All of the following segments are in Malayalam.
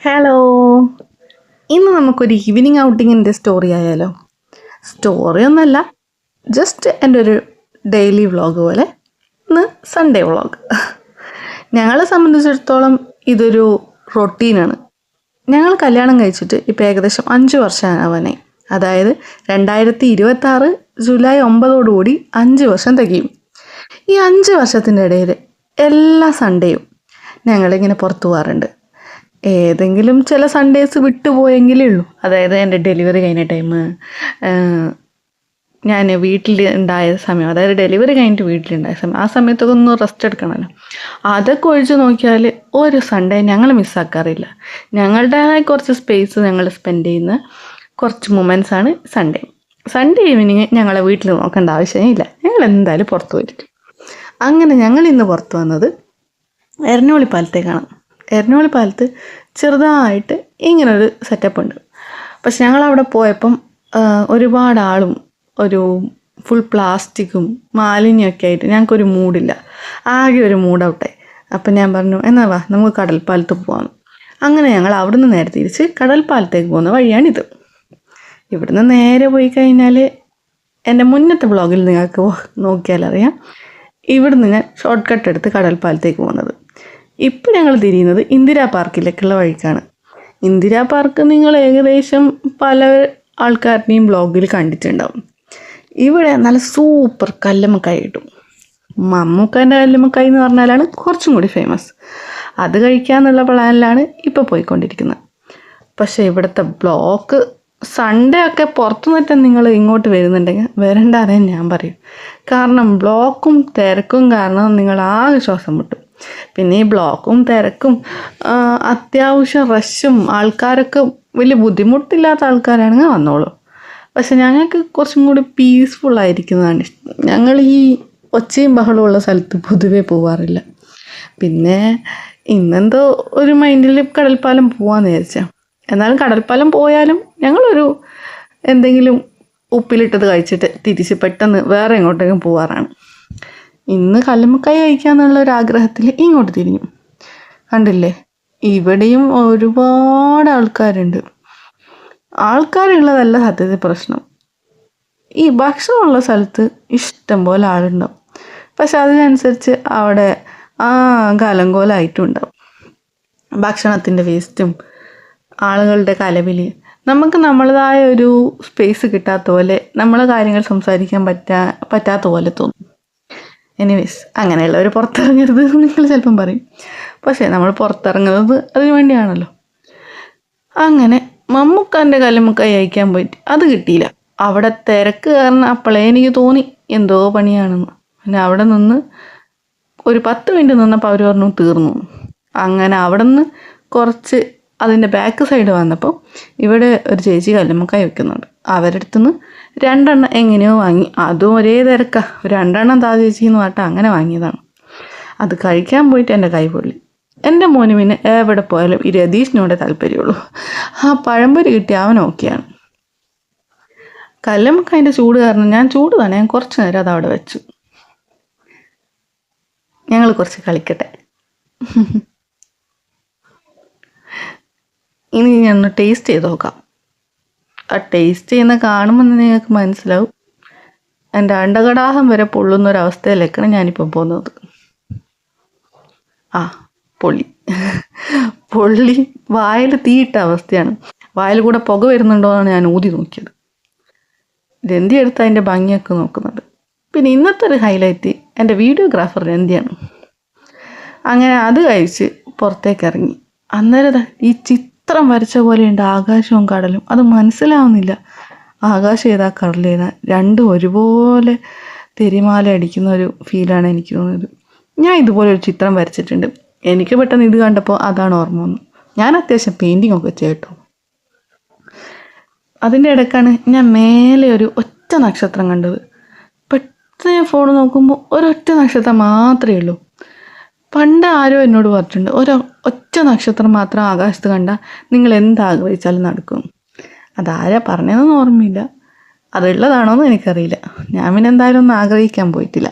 ഹലോ, ഇന്ന് നമുക്കൊരു ഈവനിങ് ഔട്ടിങ്ങിൻ്റെ സ്റ്റോറി ആയാലോ? സ്റ്റോറി ഒന്നല്ല, ജസ്റ്റ് എൻ്റെ ഒരു ഡെയിലി വ്ളോഗ് പോലെ. ഇന്ന് സൺഡേ വ്ളോഗ്. ഞങ്ങളെ സംബന്ധിച്ചിടത്തോളം ഇതൊരു റൊട്ടീനാണ്. ഞങ്ങൾ കല്യാണം കഴിച്ചിട്ട് ഇപ്പോൾ ഏകദേശം 5 വർഷമാവാനായി. അതായത് 2026 ജൂലൈ 9 5 വർഷം തികയും. ഈ 5 വർഷത്തിൻ്റെ ഇടയിൽ എല്ലാ സൺഡേയും ഞങ്ങളിങ്ങനെ പുറത്തു പോകാറുണ്ട്. ഏതെങ്കിലും ചില സൺഡേസ് വിട്ടുപോയെങ്കിലേ ഉള്ളൂ. അതായത് എൻ്റെ ഡെലിവറി കഴിഞ്ഞ ടൈം, ഞാൻ വീട്ടിൽ ഉണ്ടായ സമയം, അതായത് ഡെലിവറി കഴിഞ്ഞിട്ട് വീട്ടിലുണ്ടായ സമയം, ആ സമയത്തൊക്കെ ഒന്ന് റെസ്റ്റ് എടുക്കണമല്ലോ. അതൊക്കെ ഒഴിച്ച് നോക്കിയാൽ ഒരു സൺഡേ ഞങ്ങൾ മിസ്സാക്കാറില്ല. ഞങ്ങളുടേതായ കുറച്ച് സ്പേസ് ഞങ്ങൾ സ്പെൻഡ് ചെയ്യുന്ന കുറച്ച് മൊമെൻറ്റ്സാണ് സൺഡേ. സൺഡേ ഈവനിങ് ഞങ്ങളെ വീട്ടിൽ നോക്കേണ്ട ആവശ്യമില്ല, ഞങ്ങൾ എന്തായാലും പുറത്ത് പോയിരിക്കും. അങ്ങനെ ഞങ്ങൾ ഇന്ന് പുറത്ത് വന്നത് എരഞ്ഞോളി പാലത്തേക്കാണ്. എരഞ്ഞോളി പാലത്ത് ചെറുതായിട്ട് ഇങ്ങനൊരു സെറ്റപ്പ് ഉണ്ട്. പക്ഷെ ഞങ്ങളവിടെ പോയപ്പം ഒരുപാട് ആളും ഒരു ഫുൾ പ്ലാസ്റ്റിക്കും മാലിന്യമൊക്കെ ആയിട്ട് ഞങ്ങൾക്കൊരു മൂഡില്ല, ആകെ ഒരു മൂഡ് ഔട്ടായി. അപ്പം ഞാൻ പറഞ്ഞു, എന്നാ വാ നമുക്ക് കടൽപ്പാലത്ത് പോകാം. അങ്ങനെ ഞങ്ങൾ അവിടുന്ന് നേരെ തിരിച്ച് കടൽപ്പാലത്തേക്ക് പോകുന്ന വഴിയാണിത്. ഇവിടുന്ന് നേരെ പോയി കഴിഞ്ഞാൽ എൻ്റെ മുന്നത്തെ വ്ളോഗിൽ നിങ്ങൾക്ക് നോക്കിയാലറിയാം, ഇവിടുന്ന് ഞാൻ ഷോർട്ട് കട്ട് എടുത്ത് കടൽപ്പാലത്തേക്ക് പോകുന്നത്. ഇപ്പോൾ ഞങ്ങൾ തിരിയുന്നത് ഇന്ദിരാ പാർക്കിലേക്കുള്ള വഴിക്കാണ്. ഇന്ദിരാ പാർക്ക് നിങ്ങൾ ഏകദേശം പല ആൾക്കാരുടെയും ബ്ലോഗിൽ കണ്ടിട്ടുണ്ടാവും. ഇവിടെ നല്ല സൂപ്പർ കല്ലുമ്മക്കായ കിട്ടും. മമ്മൂക്കാൻ്റെ കല്ലുമ്മക്കായ എന്ന് പറഞ്ഞാലാണ് കുറച്ചും കൂടി ഫേമസ്. അത് കഴിക്കാമെന്നുള്ള പ്ലാനിലാണ് ഇപ്പോൾ പോയിക്കൊണ്ടിരിക്കുന്നത്. പക്ഷേ ഇവിടുത്തെ ബ്ലോക്ക് സൺഡേ ഒക്കെ പുറത്തു നിന്നിട്ട് നിങ്ങൾ ഇങ്ങോട്ട് വരുന്നുണ്ടെങ്കിൽ വരണ്ടാതെ ഞാൻ പറയും. കാരണം ബ്ലോക്കും തിരക്കും കാരണം നിങ്ങൾ ആകെ ശ്വാസം മുട്ടും. പിന്നെ ഈ ബ്ലോക്കും തിരക്കും അത്യാവശ്യം റഷും ആൾക്കാരൊക്കെ വലിയ ബുദ്ധിമുട്ടില്ലാത്ത ആൾക്കാരാണെങ്കിൽ വന്നോളൂ. പക്ഷെ ഞങ്ങൾക്ക് കുറച്ചും കൂടി പീസ്ഫുള്ളായിരിക്കുന്നതാണ് ഇഷ്ടം. ഞങ്ങൾ ഈ ഒച്ചയും ബഹളമുള്ള സ്ഥലത്ത് പൊതുവേ പോവാറില്ല. പിന്നെ ഇന്നെന്തോ ഒരു മൈൻഡിൽ കടൽപ്പാലം പോവാന്ന് വിചാരിച്ചാൽ. എന്നാലും കടൽപ്പാലം പോയാലും ഞങ്ങളൊരു എന്തെങ്കിലും ഉപ്പിലിട്ടത് കഴിച്ചിട്ട് തിരിച്ച് പെട്ടെന്ന് വേറെ എങ്ങോട്ടേക്കും പോവാറാണ്. ഇന്ന് കല്ലുമ്മക്കായ കഴിക്കാമെന്നുള്ളൊരാഗ്രഹത്തിൽ ഇങ്ങോട്ട് തിരിഞ്ഞു. കണ്ടില്ലേ, ഇവിടെയും ഒരുപാട് ആൾക്കാരുണ്ട്. ആൾക്കാരുള്ളതല്ല സത്യത്തിൽ പ്രശ്നം. ഈ ഭക്ഷണമുള്ള സ്ഥലത്ത് ഇഷ്ടം പോലെ ആളുണ്ടാവും, പക്ഷെ അതിനനുസരിച്ച് അവിടെ കലങ്കോലായിട്ടുണ്ടാവും. ഭക്ഷണത്തിൻ്റെ വേസ്റ്റും ആളുകളുടെ കലവില് നമുക്ക് നമ്മളതായ ഒരു സ്പേസ് കിട്ടാത്ത പോലെ, നമ്മളെ കാര്യങ്ങൾ സംസാരിക്കാൻ പറ്റാത്ത പോലെ തോന്നും. എനിവേസ്, അങ്ങനെയുള്ളവർ പുറത്തിറങ്ങരുത് നിങ്ങൾ ചിലപ്പം പറയും. പക്ഷേ നമ്മൾ പുറത്തിറങ്ങുന്നത് അതിന് വേണ്ടിയാണല്ലോ. അങ്ങനെ മമ്മൂക്കാൻ്റെ കല്ലുമ്മക്കായ അയക്കാൻ പോയിട്ട് അത് കിട്ടിയില്ല. അവിടെ തിരക്ക് കാരണം അപ്പോഴേ എനിക്ക് തോന്നി എന്തോ പണിയാണെന്ന്. പിന്നെ അവിടെ നിന്ന് ഒരു 10 മിനിറ്റ് നിന്നപ്പോൾ അവർ പറഞ്ഞു തീർന്നു. അങ്ങനെ അവിടെ നിന്ന് കുറച്ച് അതിൻ്റെ ബാക്ക് സൈഡ് വന്നപ്പോൾ ഇവിടെ ഒരു ചേച്ചി കല്ലുമ്മക്കായ വെക്കുന്നുണ്ട്. അവരുടെ അടുത്തുനിന്ന് 2 എണ്ണം എങ്ങനെയോ വാങ്ങി. അതും ഒരേ തിരക്കാണ്. 2 എണ്ണം താ ചേച്ചി എന്ന് പറഞ്ഞിട്ട് അങ്ങനെ വാങ്ങിയതാണ്. അത് കഴിക്കാൻ പോയിട്ട് എൻ്റെ കൈ പൊള്ളി. എൻ്റെ മോന് പിന്നെ എവിടെ പോയാലും ഈ രതീഷിനോടെ താല്പര്യമുള്ളൂ. ആ പഴംപൊരി കിട്ടിയ അവൻ ഓക്കെയാണ്. കല്ലുമ്മക്കായൻ്റെ ചൂട് കാരണം ഞാൻ കുറച്ച് നേരം അത് അവിടെ വെച്ചു. ഞങ്ങൾ കുറച്ച് കളിക്കട്ടെ. ഇനി ഞാൻ ഒന്ന് ടേസ്റ്റ് ചെയ്ത് നോക്കാം. ആ ടേസ്റ്റ് ചെയ്യുന്ന കാണുമ്പോൾ നിങ്ങൾക്ക് മനസ്സിലാവും എൻ്റെ അണ്ടകടാഹം വരെ പൊള്ളുന്നൊരവസ്ഥയിലേക്കാണ് ഞാനിപ്പോൾ പോകുന്നത്. പൊള്ളി വായിൽ തീയിട്ട അവസ്ഥയാണ്. വായിൽ കൂടെ പുക വരുന്നുണ്ടോ എന്നാണ് ഞാൻ ഊതി നോക്കിയത്. രന്തി എടുത്ത് അതിൻ്റെ ഭംഗിയൊക്കെ നോക്കുന്നുണ്ട്. പിന്നെ ഇന്നത്തെ ഒരു ഹൈലൈറ്റ് എൻ്റെ വീഡിയോഗ്രാഫർ രന്തിയാണ്. അങ്ങനെ അത് കഴിച്ച് പുറത്തേക്ക് ഇറങ്ങി. അന്നേരം ഈ ചിത്രം വരച്ച പോലെയുണ്ട് ആകാശവും കടലും. അത് മനസ്സിലാവുന്നില്ല, ആകാശം ഏതാ കടൽ ഏതാ, രണ്ടും ഒരുപോലെ തിരമാല അടിക്കുന്ന ഒരു ഫീലാണ് എനിക്ക് തോന്നുന്നത്. ഞാൻ ഇതുപോലെ ഒരു ചിത്രം വരച്ചിട്ടുണ്ട്. എനിക്ക് പെട്ടെന്ന് ഇത് കണ്ടപ്പോൾ അതാണ് ഓർമ്മ വന്നു. ഞാൻ അത്യാവശ്യം പെയിൻറ്റിങ് ഒക്കെ ചെയ്യട്ടോ. അതിൻ്റെ ഇടയ്ക്കാണ് ഞാൻ മേലെ ഒരു ഒറ്റ നക്ഷത്രം കണ്ടത്. പെട്ടെന്ന് ഞാൻ ഫോൺ നോക്കുമ്പോൾ ഒരൊറ്റ നക്ഷത്രം മാത്രമേ ഉള്ളൂ. പണ്ട് ആരോ എന്നോട് പറഞ്ഞിട്ടുണ്ട്, ഒറ്റ നക്ഷത്രം മാത്രം ആകാശത്ത് കണ്ടാൽ നിങ്ങൾ എന്താഗ്രഹിച്ചാലും നടക്കും. അതാരാ പറഞ്ഞതെന്ന് ഓർമ്മയില്ല, അതുള്ളതാണോയെന്ന് എനിക്കറിയില്ല. ഞാൻ പിന്നെ എന്തായാലും ഒന്നും ആഗ്രഹിക്കാൻ പോയിട്ടില്ല.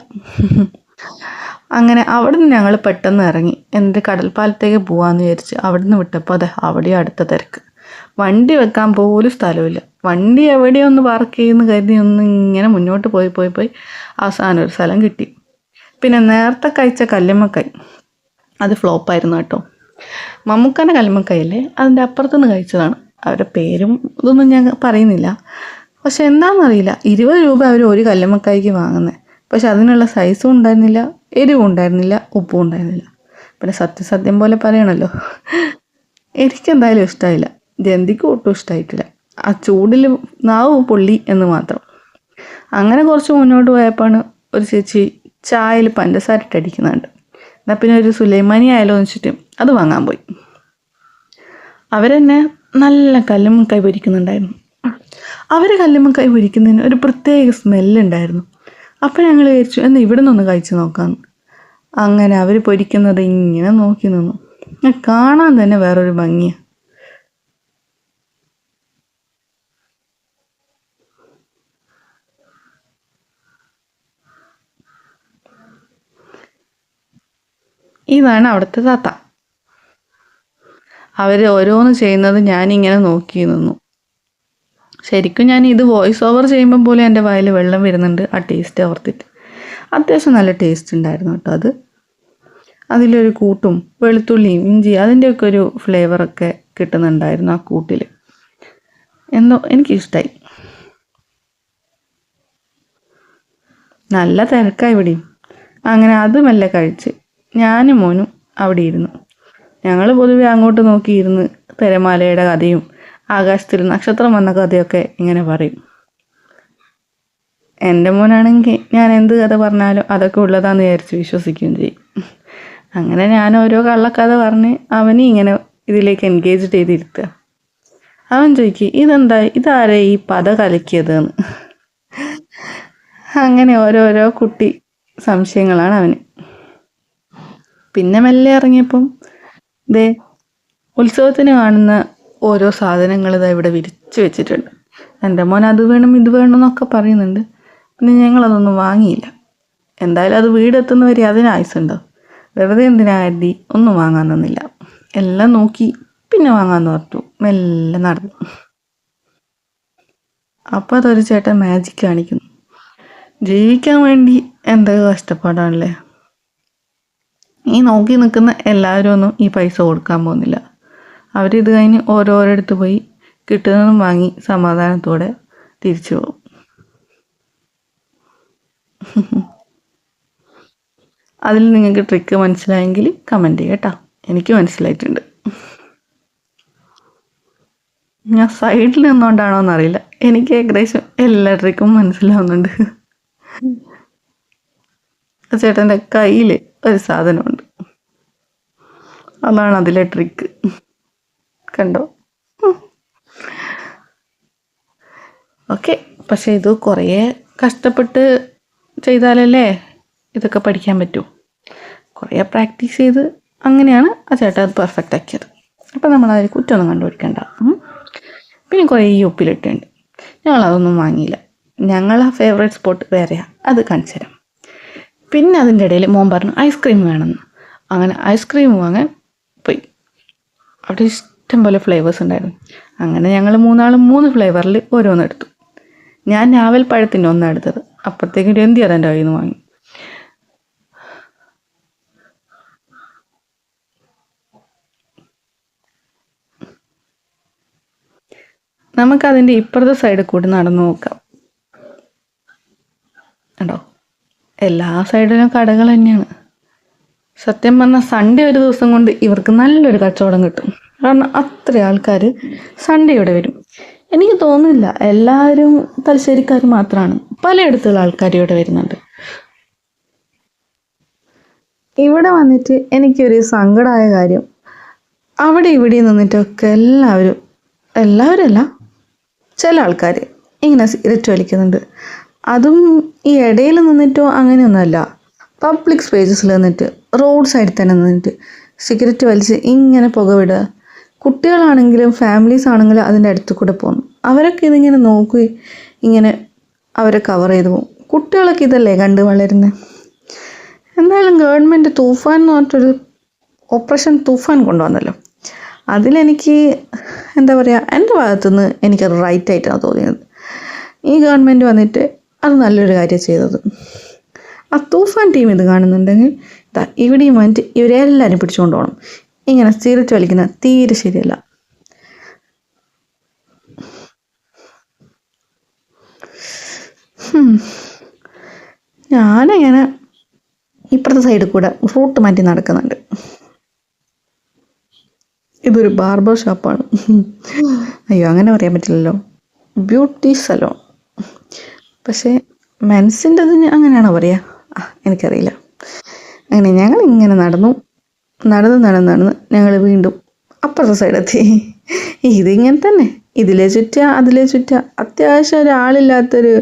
അങ്ങനെ അവിടെ നിന്ന് ഞങ്ങൾ പെട്ടെന്ന് ഇറങ്ങി. എന്നിട്ട് കടൽപ്പാലത്തേക്ക് പോകാമെന്ന് വിചാരിച്ച് അവിടെ നിന്ന് വിട്ടപ്പോൾ അതെ അവിടെ അടുത്ത തിരക്ക്. വണ്ടി വെക്കാൻ പോലും സ്ഥലമില്ല. വണ്ടി എവിടെയൊന്ന് പാർക്ക് ചെയ്യുന്ന കരുതി ഒന്ന് ഇങ്ങനെ മുന്നോട്ട് പോയി അവസാനം ഒരു സ്ഥലം കിട്ടി. പിന്നെ നേരത്തെ കഴിച്ച കല്ലുമ്മക്കായ് അത് ഫ്ലോപ്പായിരുന്നു കേട്ടോ. മമ്മൂക്കാൻ്റെ കല്ലുമ്മക്കായല്ലേ, അതിൻ്റെ അപ്പുറത്തുനിന്ന് കഴിച്ചതാണ്. അവരുടെ പേരും ഇതൊന്നും ഞാൻ പറയുന്നില്ല. പക്ഷെ എന്താണെന്നറിയില്ല, 20 രൂപ അവർ ഒരു കല്ലുമ്മക്കായ്ക്ക് വാങ്ങുന്നത്. പക്ഷെ അതിനുള്ള സൈസും ഉണ്ടായിരുന്നില്ല, എരിവും ഉണ്ടായിരുന്നില്ല, ഉപ്പും ഉണ്ടായിരുന്നില്ല. പിന്നെ സത്യം പോലെ പറയണല്ലോ, എനിക്കെന്തായാലും ഇഷ്ടമായില്ല. ജന്തിക്ക് ഒട്ടും ഇഷ്ടമായിട്ടില്ല. ആ ചൂടിൽ നാവ് പൊള്ളി എന്ന് മാത്രം. അങ്ങനെ കുറച്ച് മുന്നോട്ട് പോയപ്പോഴാണ് ഒരു ചേച്ചി ചായയിൽ പഞ്ചസാര ഇട്ടടിക്കുന്നുണ്ട്. എന്നാൽ പിന്നെ ഒരു സുലൈമാനി ആയാലോ എന്ന് വെച്ചിട്ട് അത് വാങ്ങാൻ പോയി. അവരെന്നെ നല്ല കല്ലുമ്മക്കായ് പൊരിക്കുന്നുണ്ടായിരുന്നു. അവർ കല്ലുമ്മക്കായ് പൊരിക്കുന്നതിന് ഒരു പ്രത്യേക സ്മെല്ലുണ്ടായിരുന്നു. അപ്പം ഞങ്ങൾ വിചാരിച്ചു എന്നാൽ ഇവിടെ നിന്നൊന്ന് കഴിച്ച് നോക്കാമെന്ന്. അങ്ങനെ അവർ പൊരിക്കുന്നത് ഇങ്ങനെ നോക്കി നിന്നു. കാണാൻ തന്നെ വേറൊരു ഭംഗിയാണ്. ഇതാണ് അവിടുത്തെ താത്ത. അവർ ഓരോന്ന് ചെയ്യുന്നത് ഞാനിങ്ങനെ നോക്കി നിന്നു. ശരിക്കും ഞാൻ ഇത് വോയിസ് ഓവർ ചെയ്യുമ്പോൾ പോലും എൻ്റെ വായിൽ വെള്ളം വരുന്നുണ്ട് ആ ടേസ്റ്റ് ഓർത്തിട്ട്. അത്യാവശ്യം നല്ല ടേസ്റ്റ് ഉണ്ടായിരുന്നു കേട്ടോ അത്. അതിലൊരു കൂട്ടും വെളുത്തുള്ളിയും ഇഞ്ചി അതിൻ്റെയൊക്കെ ഒരു ഫ്ലേവറൊക്കെ കിട്ടുന്നുണ്ടായിരുന്നു ആ കൂട്ടിൽ. എന്തോ എനിക്കിഷ്ടമായി. നല്ല തിരക്കായി ഇവിടെയും. അങ്ങനെ അതുമെല്ലാം കഴിച്ച് ഞാനും മോനും അവിടെ ഇരുന്നു. ഞങ്ങൾ പൊതുവെ അങ്ങോട്ട് നോക്കിയിരുന്ന് തിരമാലയുടെ കഥയും ആകാശത്തിൽ നക്ഷത്രം വന്ന കഥയൊക്കെ ഇങ്ങനെ പറയും. എൻ്റെ മോനാണെങ്കിൽ ഞാൻ എന്ത് കഥ പറഞ്ഞാലും അതൊക്കെ ഉള്ളതാണെന്ന് വിചാരിച്ച് വിശ്വസിക്കുകയും ചെയ്യും. അങ്ങനെ ഞാൻ ഓരോ കള്ളക്കഥ പറഞ്ഞ് അവനെ ഇങ്ങനെ ഇതിലേക്ക് എൻഗേജ് ചെയ്തിരുത്തുക. അവൻ ചോദിക്കും ഇതെന്താ, ഇതാരെ ഈ പത കലക്കിയതെന്ന്. അങ്ങനെ ഓരോരോ കുട്ടി സംശയങ്ങളാണ് അവന്. പിന്നെ മെല്ലെ ഇറങ്ങിയപ്പം ദേ ഉത്സവത്തിന് കാണുന്ന ഓരോ സാധനങ്ങൾ ഇതാ ഇവിടെ വിരിച്ചു വെച്ചിട്ടുണ്ട്. എൻ്റെ മോൻ അത് വേണം ഇത് വേണം എന്നൊക്കെ പറയുന്നുണ്ട്. പിന്നെ ഞങ്ങളതൊന്നും വാങ്ങിയില്ല. എന്തായാലും അത് വീടെത്തുന്നവരെ അതിന് ആയുസുണ്ടോ, വെറുതെ എന്തിനാ കരുതി ഒന്നും വാങ്ങാൻ തന്നില്ല. എല്ലാം നോക്കി പിന്നെ വാങ്ങാമെന്ന് പറഞ്ഞു മെല്ലെ നടന്നു. അപ്പോൾ അതൊരു ചേട്ടൻ മാജിക് കാണിക്കുന്നു. ജീവിക്കാൻ വേണ്ടി എന്തൊക്കെ കഷ്ടപ്പാടാണല്ലേ. ഈ നോക്കി നിൽക്കുന്ന എല്ലാവരും ഒന്നും ഈ പൈസ കൊടുക്കാൻ പോകുന്നില്ല. അവരിത് കഴിഞ്ഞ് ഓരോരിടത്ത് പോയി കിട്ടുന്നതും വാങ്ങി സമാധാനത്തോടെ തിരിച്ചു പോകും. അതിൽ നിങ്ങൾക്ക് ട്രിക്ക് മനസ്സിലായെങ്കിൽ കമൻറ്റ് കേട്ടോ. എനിക്ക് മനസ്സിലായിട്ടുണ്ട്. ഞാൻ സൈഡിൽ നിന്നുകൊണ്ടാണോ എന്നറിയില്ല, എനിക്ക് ഏകദേശം എല്ലാ ട്രിക്കും മനസ്സിലാവുന്നുണ്ട്. ചേട്ടൻ്റെ കയ്യിൽ ഒരു സാധനമുണ്ട്, അതാണ് അതിലെ ട്രിക്ക്. കണ്ടോ? ഓക്കെ. പക്ഷേ ഇത് കുറേ കഷ്ടപ്പെട്ട് ചെയ്താലല്ലേ ഇതൊക്കെ പഠിക്കാൻ പറ്റൂ. കുറേ പ്രാക്ടീസ് ചെയ്ത് അങ്ങനെയാണ് ആ ചേട്ടൻ അത് പെർഫെക്റ്റ് ആക്കിയത്. അപ്പം നമ്മളതിൽ കുറ്റമൊന്നും കണ്ടുപിടിക്കണ്ട. പിന്നെ കുറേ ഉപ്പിലിട്ടുണ്ട്. ഞങ്ങളതൊന്നും വാങ്ങിയില്ല. ഞങ്ങളെ ഫേവറേറ്റ് സ്പോട്ട് വേറെയാണ്, അത് കാണിച്ചു തരാം. പിന്നെ അതിൻ്റെ ഇടയിൽ മോൻ പറഞ്ഞു ഐസ്ക്രീം വേണമെന്ന്. അങ്ങനെ ഐസ്ക്രീം വാങ്ങാൻ പോയി. അവിടെ ഇഷ്ടം പോലെ ഫ്ലേവേഴ്സ് ഉണ്ടായിരുന്നു. അങ്ങനെ ഞങ്ങൾ മൂന്നാളും 3 ഫ്ലേവറിൽ ഓരോന്നെടുത്തു. ഞാൻ ഞാവൽപ്പഴത്തിൻ്റെ ഒന്നാണ് എടുത്തത്. അപ്പോഴത്തേക്കും രന്തി അതെൻ്റെ കയ്യിൽ നിന്ന് വാങ്ങി. നമുക്കതിൻ്റെ ഇപ്പുറത്തെ സൈഡിൽ കൂടി നടന്നു നോക്കാം. കണ്ടോ, എല്ലാ സൈഡിലും കടകൾ തന്നെയാണ്. സത്യം പറഞ്ഞാൽ സൺഡേ ഒരു ദിവസം കൊണ്ട് ഇവർക്ക് നല്ലൊരു കച്ചവടം കിട്ടും. കാരണം അത്ര ആൾക്കാർ സൺഡേ ഇവിടെ വരും. എനിക്ക് തോന്നുന്നില്ല എല്ലാവരും തലശ്ശേരിക്കാർ മാത്രമാണ്, പലയിടത്തുള്ള ആൾക്കാർ ഇവിടെ വരുന്നുണ്ട്. ഇവിടെ വന്നിട്ട് എനിക്കൊരു സങ്കടമായ കാര്യം, അവിടെ ഇവിടെ നിന്നിട്ടൊക്കെ എല്ലാവരല്ല ചില ആൾക്കാർ ഇങ്ങനെ സിഗരറ്റ് വലിക്കുന്നുണ്ട്. അതും ഈ ഇടയിൽ നിന്നിട്ടോ അങ്ങനെയൊന്നുമല്ല, പബ്ലിക് സ്പേസസിൽ നിന്നിട്ട് റോഡ് സൈഡിൽ തന്നെ നിന്നിട്ട് സിഗരറ്റ് വലിച്ച് ഇങ്ങനെ പുകവിടുക. കുട്ടികളാണെങ്കിലും ഫാമിലീസ് ആണെങ്കിലും അതിൻ്റെ അടുത്ത് കൂടെ പോകുന്നു. അവരൊക്കെ ഇതിങ്ങനെ നോക്കി ഇങ്ങനെ അവരെ കവർ ചെയ്ത് പോകും. കുട്ടികളൊക്കെ ഇതല്ലേ കണ്ട് വളരുന്നത്. എന്തായാലും ഗവൺമെൻറ് തൂഫാൻ എന്ന് പറഞ്ഞിട്ടൊരു ഓപ്പറേഷൻ തൂഫാൻ കൊണ്ടുവന്നല്ലോ. അതിലെനിക്ക് എന്താ പറയുക, എൻ്റെ ഭാഗത്തുനിന്ന് എനിക്ക് റൈറ്റായിട്ടാണ് തോന്നിയത്. ഈ ഗവൺമെൻറ് വന്നിട്ട് അത് നല്ലൊരു കാര്യം ചെയ്തത്. ആ തൂഫാൻ ടീം ഇത് കാണുന്നുണ്ടെങ്കിൽ ഇവിടെയും വന്നിട്ട് ഇവരെല്ലാവരും പിടിച്ചുകൊണ്ട് പോകണം. ഇങ്ങനെ സിഗരറ്റ് വലിക്കുന്ന തീരെ ശരിയല്ല. ഞാനങ്ങനെ ഇപ്പുറത്തെ സൈഡിൽ കൂടെ റൂട്ട് മാറ്റി നടക്കുന്നുണ്ട്. ഇതൊരു ബാർബർ ഷോപ്പാണ്. അയ്യോ, അങ്ങനെ പറയാൻ പറ്റില്ലല്ലോ, ബ്യൂട്ടി സലോൺ. പക്ഷേ മെൻസിൻ്റെതിന് അങ്ങനെയാണോ പറയുക? എനിക്കറിയില്ല. അങ്ങനെ ഞങ്ങളിങ്ങനെ നടന്ന് ഞങ്ങൾ വീണ്ടും അപ്പുറത്തെ സൈഡെത്തി. ഇതിങ്ങനെ തന്നെ, ഇതിലേ ചുറ്റുക അതിലേ ചുറ്റുക. അത്യാവശ്യം ഒരാളില്ലാത്തൊരു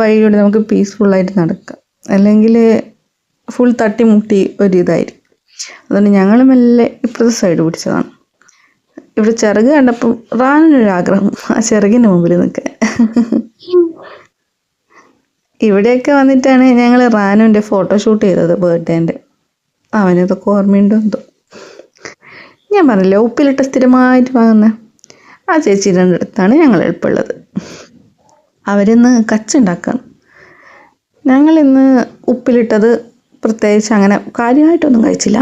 വഴിയിലൂടെ നമുക്ക് പീസ്ഫുള്ളായിട്ട് നടക്കാം, അല്ലെങ്കിൽ ഫുൾ തട്ടിമുട്ടി ഒരിതായിരിക്കും. അതുകൊണ്ട് ഞങ്ങൾ മെല്ലെ ഇപ്പുറത്തെ സൈഡ് പിടിച്ചതാണ്. ഇവിടെ ചിറക് കണ്ടപ്പം റാനിനൊരാഗ്രഹം ആ ചിറകിൻ്റെ മുമ്പിൽ നിൽക്കാൻ. ഇവിടെയൊക്കെ വന്നിട്ടാണ് ഞങ്ങൾ റാനുവിൻ്റെ ഫോട്ടോഷൂട്ട് ചെയ്തത്, ബർത്ത്ഡേൻ്റെ. അവനിതൊക്കെ ഓർമ്മയുണ്ടോ എന്തോ. ഞാൻ പറഞ്ഞില്ലേ, ഉപ്പിലിട്ട് സ്ഥിരമായിട്ട് വാങ്ങുന്ന ആ ചേച്ചിയുടെ അടുത്താണ് ഞങ്ങൾ എളുപ്പമുള്ളത്. അവരിന്ന് കച്ചുണ്ടാക്കുകയാണ്. ഞങ്ങളിന്ന് ഉപ്പിലിട്ടത് പ്രത്യേകിച്ച് അങ്ങനെ കാര്യമായിട്ടൊന്നും കഴിച്ചില്ല.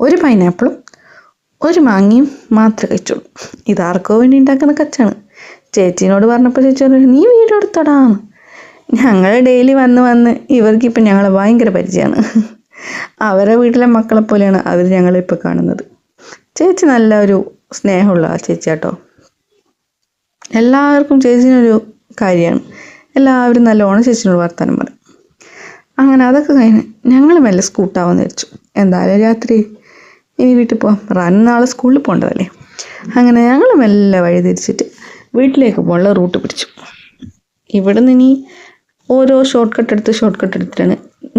ഒരു പൈനാപ്പിളും ഒരു മാങ്ങയും മാത്രമേ കഴിച്ചുള്ളൂ. ഇതാർക്കോ വേണ്ടി ഉണ്ടാക്കുന്ന കച്ചാണ്. ചേച്ചീനോട് പറഞ്ഞപ്പോൾ ചേച്ചി പറഞ്ഞു, നീ വീഡിയോ എടുത്തോടാന്ന്. ഞങ്ങൾ ഡെയിലി വന്ന് ഇവർക്കിപ്പം ഞങ്ങളെ ഭയങ്കര പരിചയമാണ്. അവരെ വീട്ടിലെ മക്കളെ പോലെയാണ് അവർ ഞങ്ങളിപ്പോൾ കാണുന്നത്. ചേച്ചി നല്ല ഒരു സ്നേഹമുള്ള ആ ചേച്ചി കേട്ടോ. എല്ലാവർക്കും ചേച്ചീനൊരു കാര്യമാണ്. എല്ലാവരും നല്ലോണം ചേച്ചിനോട് വർത്താനം പറയും. അങ്ങനെ അതൊക്കെ കഴിഞ്ഞ് ഞങ്ങൾ മെല്ലെ സ്കൂട്ടാവാന്ന് വിചാരിച്ചു. എന്തായാലും രാത്രി ഇനി വീട്ടിൽ പോകാം, റാൻ നാളെ സ്കൂളിൽ പോകേണ്ടതല്ലേ. അങ്ങനെ ഞങ്ങൾ മെല്ലെ വഴി തിരിച്ചിട്ട് വീട്ടിലേക്ക് പോകാനുള്ള റൂട്ട് പിടിച്ചു. ഇവിടെ നിന്ന് ഇനി ഓരോ ഷോർട്ട് കട്ട് എടുത്തിട്ടാണ്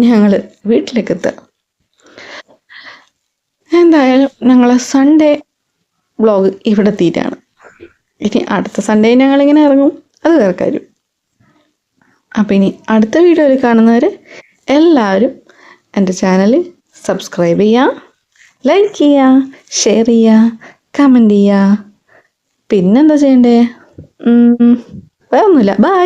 ഞങ്ങൾ വീട്ടിലേക്ക് എത്തുക. എന്തായാലും ഞങ്ങൾ സൺഡേ വ്ളോഗ് ഇവിടെ തീരാണ്. ഇനി അടുത്ത സൺഡേ ഞങ്ങളിങ്ങനെ ഇറങ്ങും, അത് വേറെ കാര്യം. അപ്പം ഇനി അടുത്ത വീഡിയോയിൽ കാണുന്നവർ എല്ലാവരും എൻ്റെ ചാനൽ സബ്സ്ക്രൈബ് ചെയ്യുക, ലൈക്ക് ചെയ്യുക, ഷെയർ ചെയ്യുക, കമൻറ്റ് ചെയ്യുക. പിന്നെന്താ ചെയ്യണ്ടേ? വേറെ ഒന്നുമില്ല. ബൈ.